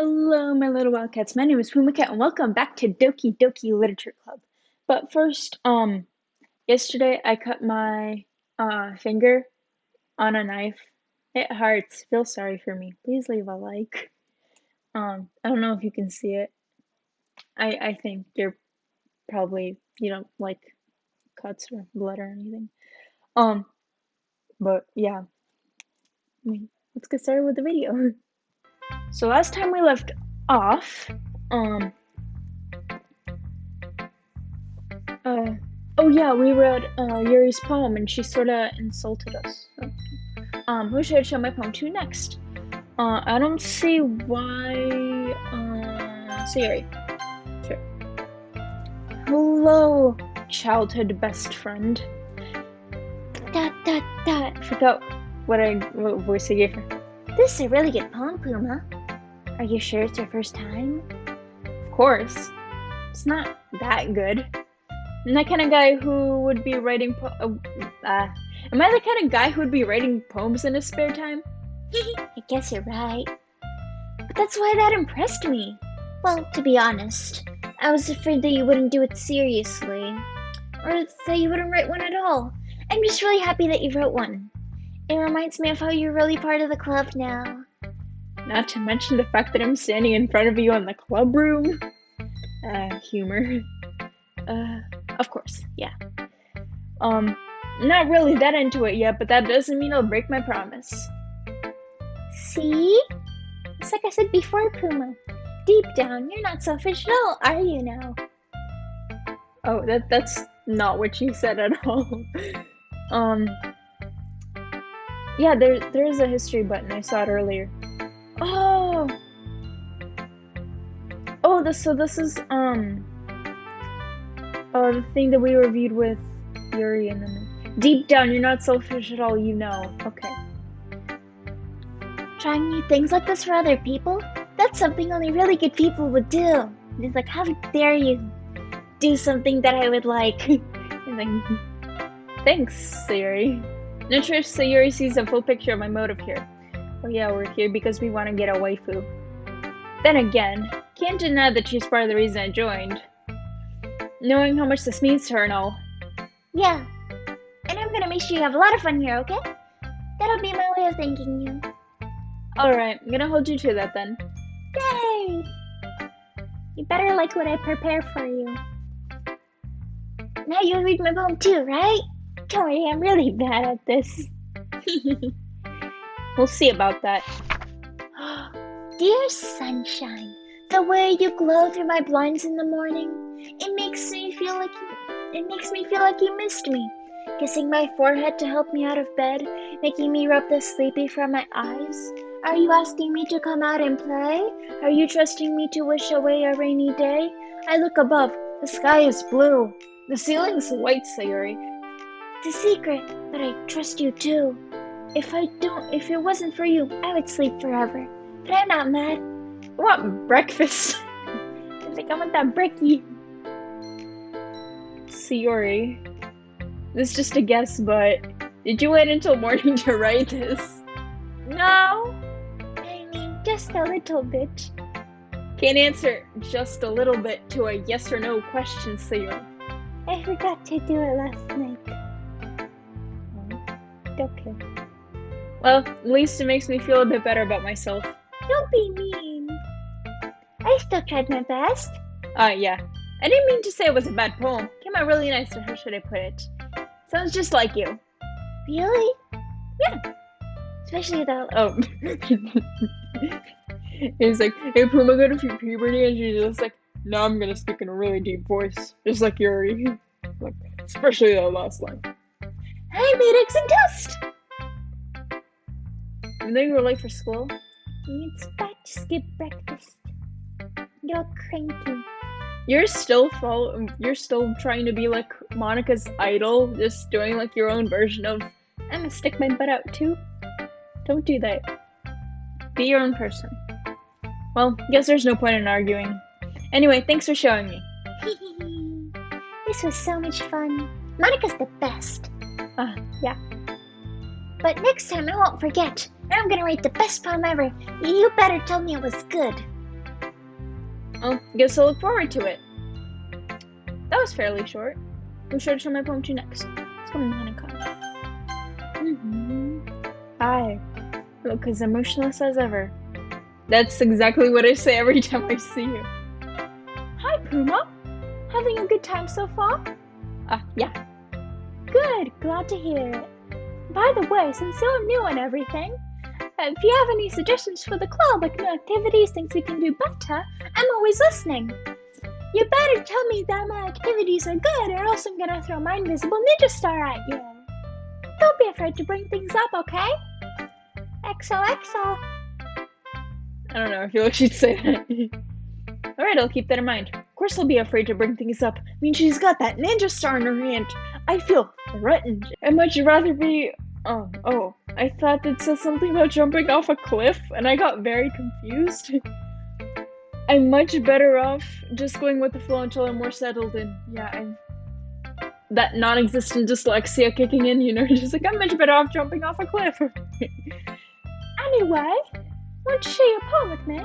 Hello, my little wildcats. My name is Puma Cat, and welcome back to Doki Doki Literature Club. But first, yesterday I cut my finger on a knife. It hurts. Feel sorry for me. Please leave a like. I don't know if you can see it. I think you're probably you don't like cuts or blood or anything. But yeah. Let's get started with the video. So last time we left off, oh yeah, we read Yuri's poem, and she sort of insulted us. Who should I show my poem to next? I don't see why. Yuri. Sure. Hello, childhood best friend. I forgot what voice I gave her. This is a really good poem, Puma. Are you sure it's your first time? Of course. It's not that good. I'm that kind of guy who would be writing am I the kind of guy who would be writing poems in his spare time? I guess you're right. But that's why that impressed me. Well, to be honest, I was afraid that you wouldn't do it seriously. Or that you wouldn't write one at all. I'm just really happy that you wrote one. It reminds me of how you're really part of the club now. Not to mention the fact that I'm standing in front of you in the club room. Humor. Of course, yeah. Not really that into it yet, but that doesn't mean I'll break my promise. See? It's like I said before, Puma. Deep down, you're not selfish at all, are you now? Oh, that's not what you said at all. Yeah, there is a history button. I saw it earlier. Oh, so this is the thing that we reviewed with Yuri, and then deep down, you're not selfish at all, you know. Okay. Trying new things like this for other people? That's something only really good people would do. It's like, how dare you do something that I would like? I'm like, thanks, Sayuri. Not sure if Sayuri sees a full picture of my motive here. Oh yeah, we're here because we want to get a waifu. Then again, can't deny that she's part of the reason I joined. Knowing how much this means to her and all. Yeah, and I'm gonna make sure you have a lot of fun here, okay? That'll be my way of thanking you. Alright, I'm gonna hold you to that then. Yay! You better like what I prepare for you. Now you'll read my poem too, right? Don't worry, I'm really bad at this. We'll see about that. Dear sunshine, the way you glow through my blinds in the morning, it makes me feel like you missed me. Kissing my forehead to help me out of bed, making me rub the sleepy from my eyes. Are you asking me to come out and play? Are you trusting me to wish away a rainy day? I look above, the sky is blue. The ceiling's white, Sayuri. It's a secret, but I trust you too. If it wasn't for you, I would sleep forever. But I'm not mad. I want breakfast. I think I want that brekkie. Sayuri, this is just a guess, but did you wait until morning to write this? No. I mean, just a little bit. Can't answer just a little bit to a yes or no question, Sayuri. I forgot to do it last night. Okay. Well, at least it makes me feel a bit better about myself. Don't be mean. I still tried my best. Yeah. I didn't mean to say it was a bad poem. Came out really nice, or how should I put it? Sounds just like you. Really? Yeah. Especially the... Oh. He's like, hey, Puma, go to puberty, and she's just like, now I'm gonna speak in a really deep voice, just like Yuri. Like, especially that last line. I made eggs and toast! And then you were late for school? It's back to skip breakfast. You're cranky. You're still trying to be like Monica's idol, just doing like your own version of, I'm gonna stick my butt out too. Don't do that. Be your own person. Well, guess there's no point in arguing. Anyway, thanks for showing me. This was so much fun. Monica's the best. Yeah. But next time I won't forget. I'm gonna write the best poem ever. You better tell me it was good. Oh, guess I'll look forward to it. That was fairly short. Who should I show my poem to next? Let's go Monica. Hi. Look as emotionless as ever. That's exactly what I say every time I see you. Hi, Puma. Having a good time so far? Yeah. Good, glad to hear it. By the way, since you're new and everything, if you have any suggestions for the club, like new activities, things we can do better, I'm always listening. You better tell me that my activities are good, or else I'm gonna throw my invisible ninja star at you. Don't be afraid to bring things up, okay? XOXO. I don't know, I feel like she'd say that. Alright, I'll keep that in mind. Of course I'll be afraid to bring things up. I mean, she's got that ninja star in her hand. I feel threatened. I'd much rather be... Oh, I thought it said something about jumping off a cliff, and I got very confused. I'm much better off just going with the flow until I'm more settled in. Yeah, that non-existent dyslexia kicking in, you know, just like, I'm much better off jumping off a cliff. Anyway, won't you share your poem with me?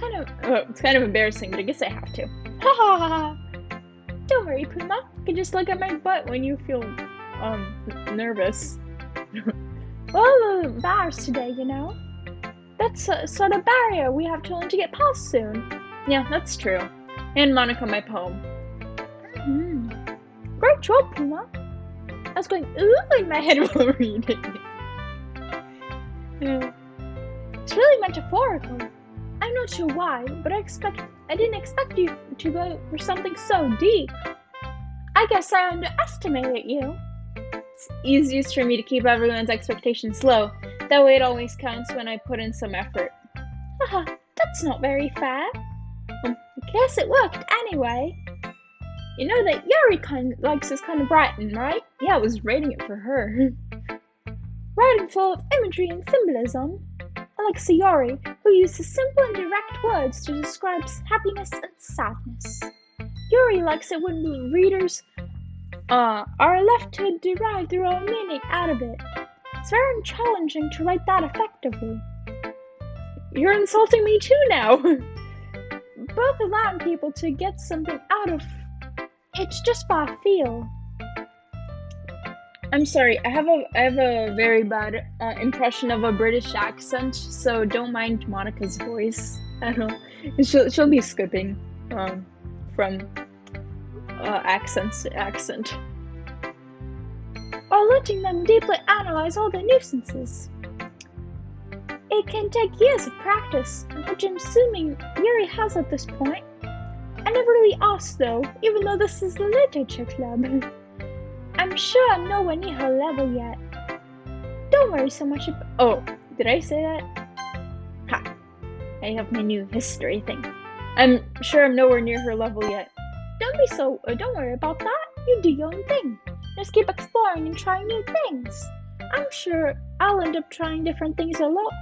It's kind of embarrassing, but I guess I have to. Ha ha ha! Don't worry, Puma. You can just look at my butt when you feel, nervous. Well, a little embarrassed today, you know? That's a sort of barrier we have to learn to get past soon. Yeah, that's true. And Monica, my poem. Great job, Puma. I was going ooh in my head while reading it. Yeah. It's really metaphorical. I'm not sure why, but I didn't expect you to go for something so deep. I guess I underestimated you. It's easiest for me to keep everyone's expectations low. That way it always counts when I put in some effort. Haha, that's not very fair. I guess it worked anyway. You know that Yuri likes this kind of writing, right? Yeah, I was writing it for her. Writing full of imagery and symbolism. Like Sayori, who uses simple and direct words to describe happiness and sadness. Yuri likes it when readers are left to derive their own meaning out of it. It's very challenging to write that effectively. You're insulting me too now. Both allowing people to get something out of it just by feel. I'm sorry, I have a very bad impression of a British accent, so don't mind Monica's voice. I don't know. She'll be skipping from accent to accent. Or letting them deeply analyze all the nuisances. It can take years of practice, which I'm assuming Yuri has at this point. I never really asked though, even though this is the literature club. I'm sure I'm nowhere near her level yet. Don't worry so much about— Oh, did I say that? Ha! I have my new history thing. I'm sure I'm nowhere near her level yet. Don't worry about that. You do your own thing. Just keep exploring and trying new things. I'm sure I'll end up trying different things a lot.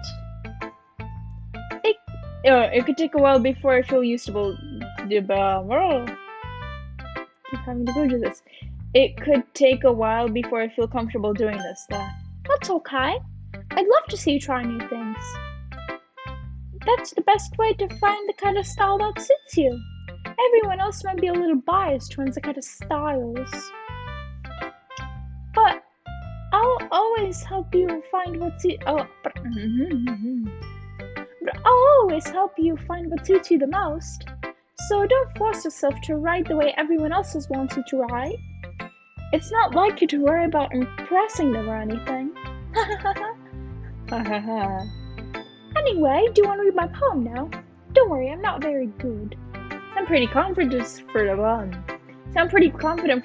It could take a while before I feel used to keep having to go to this. It could take a while before I feel comfortable doing this, though. That's okay. I'd love to see you try new things. That's the best way to find the kind of style that suits you. Everyone else might be a little biased towards the kind of styles. But I'll always help you find what suits— But I'll always help you find what suits you the most. So don't force yourself to write the way everyone else wants you to write. It's not like you to worry about impressing them or anything. Anyway, do you want to read my poem now? Don't worry, I'm not very good. I'm pretty confident for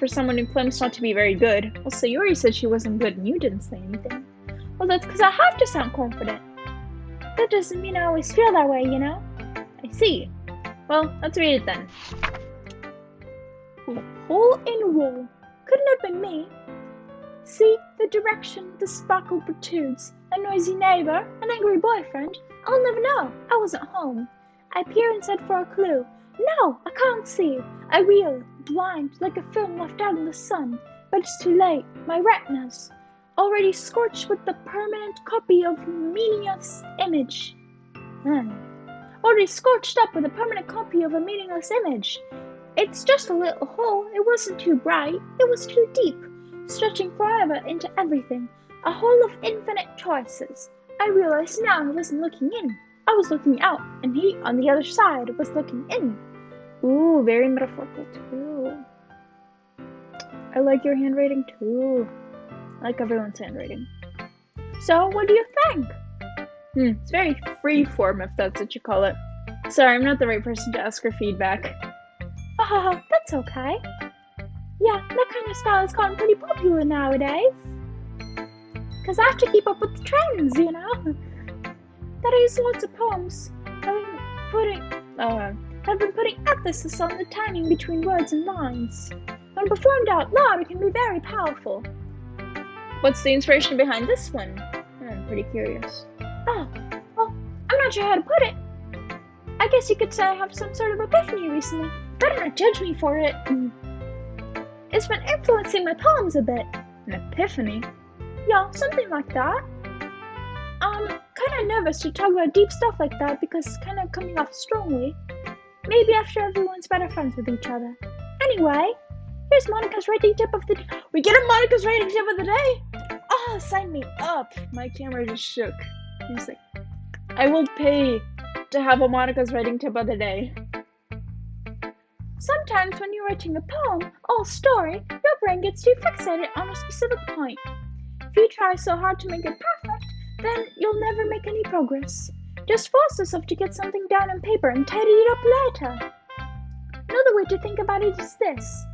someone who claims not to be very good. Well, Sayori said she wasn't good and you didn't say anything. Well, that's because I have to sound confident. That doesn't mean I always feel that way, you know? I see. Well, let's read it then. A hole in a wall. Couldn't have been me. See the direction the sparkle protrudes. A noisy neighbor, an angry boyfriend. I'll never know. I wasn't home. I peer inside for a clue. No, I can't see. I reel, blind, like a film left out in the sun. But it's too late. My retinas, already scorched with the permanent copy of meaningless image. already scorched up with a permanent copy of a meaningless image. It's just a little hole. It wasn't too bright. It was too deep, stretching forever into everything. A hole of infinite choices. I realized now I wasn't looking in. I was looking out, and he, on the other side, was looking in. Ooh, very metaphorical, too. I like your handwriting, too. I like everyone's handwriting. So, what do you think? It's very free-form, if that's what you call it. Sorry, I'm not the right person to ask for feedback. That's okay. Yeah, that kind of style has gotten pretty popular nowadays. Because I have to keep up with the trends, you know? That is, lots of poems have been putting emphasis on the timing between words and lines. When performed out loud, it can be very powerful. What's the inspiration behind this one? I'm pretty curious. Oh, well, I'm not sure how to put it. I guess you could say I have some sort of epiphany recently. Better not judge me for it. It's been influencing my poems a bit. An epiphany? Yeah, something like that. Kinda nervous to talk about deep stuff like that because it's kinda coming off strongly. Maybe after everyone's better friends with each other. Anyway, here's Monica's writing tip of the day. We get a Monica's writing tip of the day? Oh, sign me up. My camera just shook. He's like, I will pay to have a Monica's writing tip of the day. Sometimes when you're writing a poem or story, your brain gets too fixated on a specific point. If you try so hard to make it perfect, then you'll never make any progress. Just force yourself to get something down on paper and tidy it up later. Another way to think about it is this.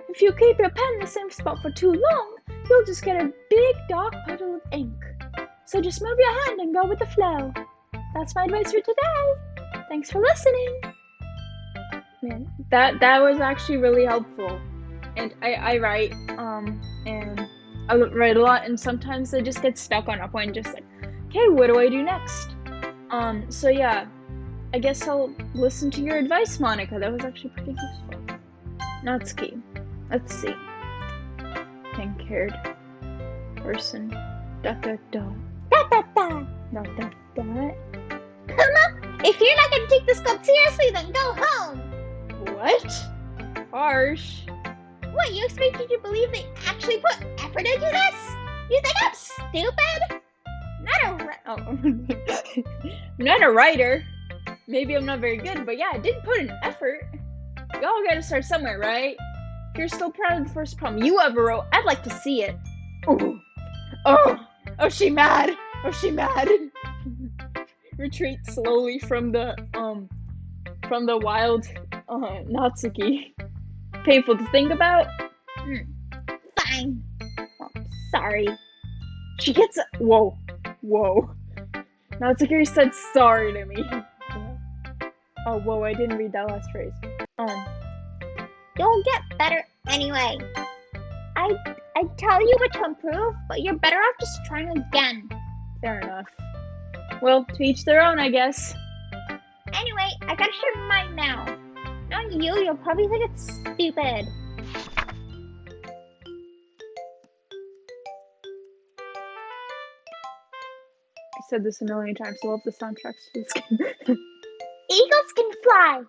If you keep your pen in the same spot for too long, you'll just get a big dark puddle of ink. So just move your hand and go with the flow. That's my advice for today. Thanks for listening. Man, that was actually really helpful. And I write, and I write a lot, and sometimes I just get stuck on a point, just like, okay, what do I do next? So yeah, I guess I'll listen to your advice, Monica. That was actually pretty useful. Natsuki. Let's see. Pink-haired person. Dot dot dot. Dot dot dot. Dot dot dot. If you're not gonna take this club seriously, then go home. What? Harsh. What, you expect me to believe they actually put effort into this? You think I'm stupid? I'm not a writer. Maybe I'm not very good, but yeah, I did put an effort. We all gotta start somewhere, right? If you're still proud of the first poem you ever wrote, I'd like to see it. Ooh. Oh, she mad. Oh, she mad. Retreat slowly from the wild Natsuki. Painful to think about. Fine. Oh, sorry. She gets whoa. Natsuki said sorry to me. Oh, whoa, I didn't read that last phrase. You'll get better anyway. I tell you what to improve, but you're better off just trying again. Fair enough. Well, to each their own, I guess. Anyway, I gotta share mine now. Not you'll probably think it's stupid. I said this a million times. I love the soundtracks to this game. Eagles can fly,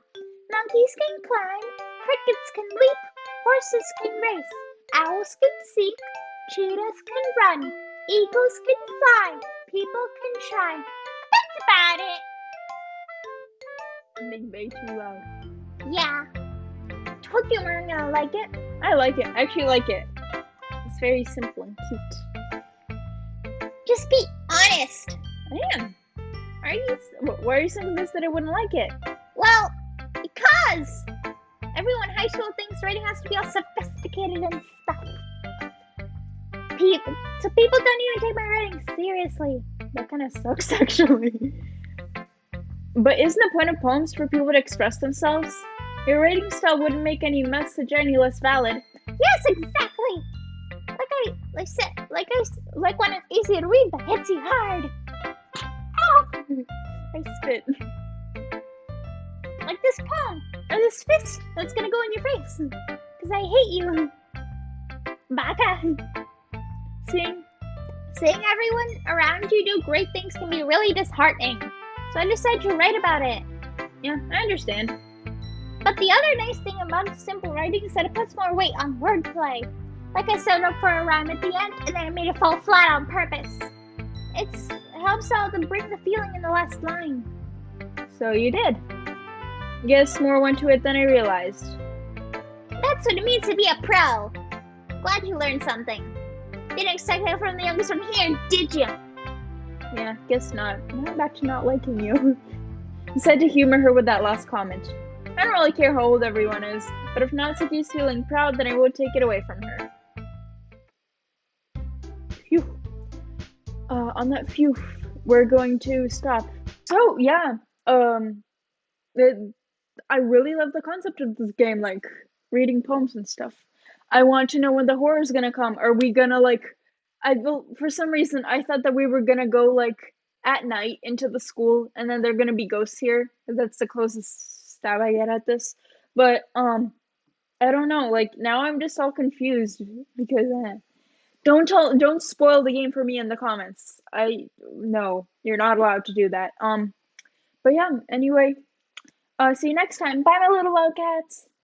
monkeys can climb, crickets can leap, horses can race, owls can seek, cheetahs can run, eagles can fly, people can shine. That's about it. I'm being way too loud. Yeah. Told you we're gonna like it. I like it. I actually like it. It's very simple and cute. Just be honest. I am. Why are you saying this that I wouldn't like it? Well, because everyone in high school thinks writing has to be all sophisticated and stuff. People don't even take my writing seriously. That kind of sucks, actually. But isn't the point of poems for people to express themselves? Your writing style wouldn't make any message any less valid. Yes, exactly. Like when it's easy to read but hits you hard. Ow! I spit. Like this poem, or this fist that's gonna go in your face. Because I hate you. Baka. Seeing everyone around you do great things can be really disheartening. So I decided to write about it. Yeah, I understand. But the other nice thing about simple writing is that it puts more weight on wordplay. Like I set up for a rhyme at the end and then I made it fall flat on purpose. It helps out and bring the feeling in the last line. So you did. Guess more went to it than I realized. That's what it means to be a pro. Glad you learned something. Didn't expect that from the youngest one here, did you? Yeah, guess not. Now I'm back to not liking you. Decided to humor her with that last comment. I don't really care how old everyone is, but if Natsuki's feeling proud, then I won't take it away from her. Phew. On that phew, we're going to stop. So yeah, um, it, I really love the concept of this game, like reading poems and stuff. I want to know when the horror's gonna come. Are we gonna like? For some reason I thought that we were gonna go like at night into the school, and then there're gonna be ghosts here. That's the closest stab I get at this. But I don't know. Like now I'm just all confused because don't spoil the game for me in the comments. I No, you're not allowed to do that. But yeah. Anyway, see you next time. Bye, my little wildcats.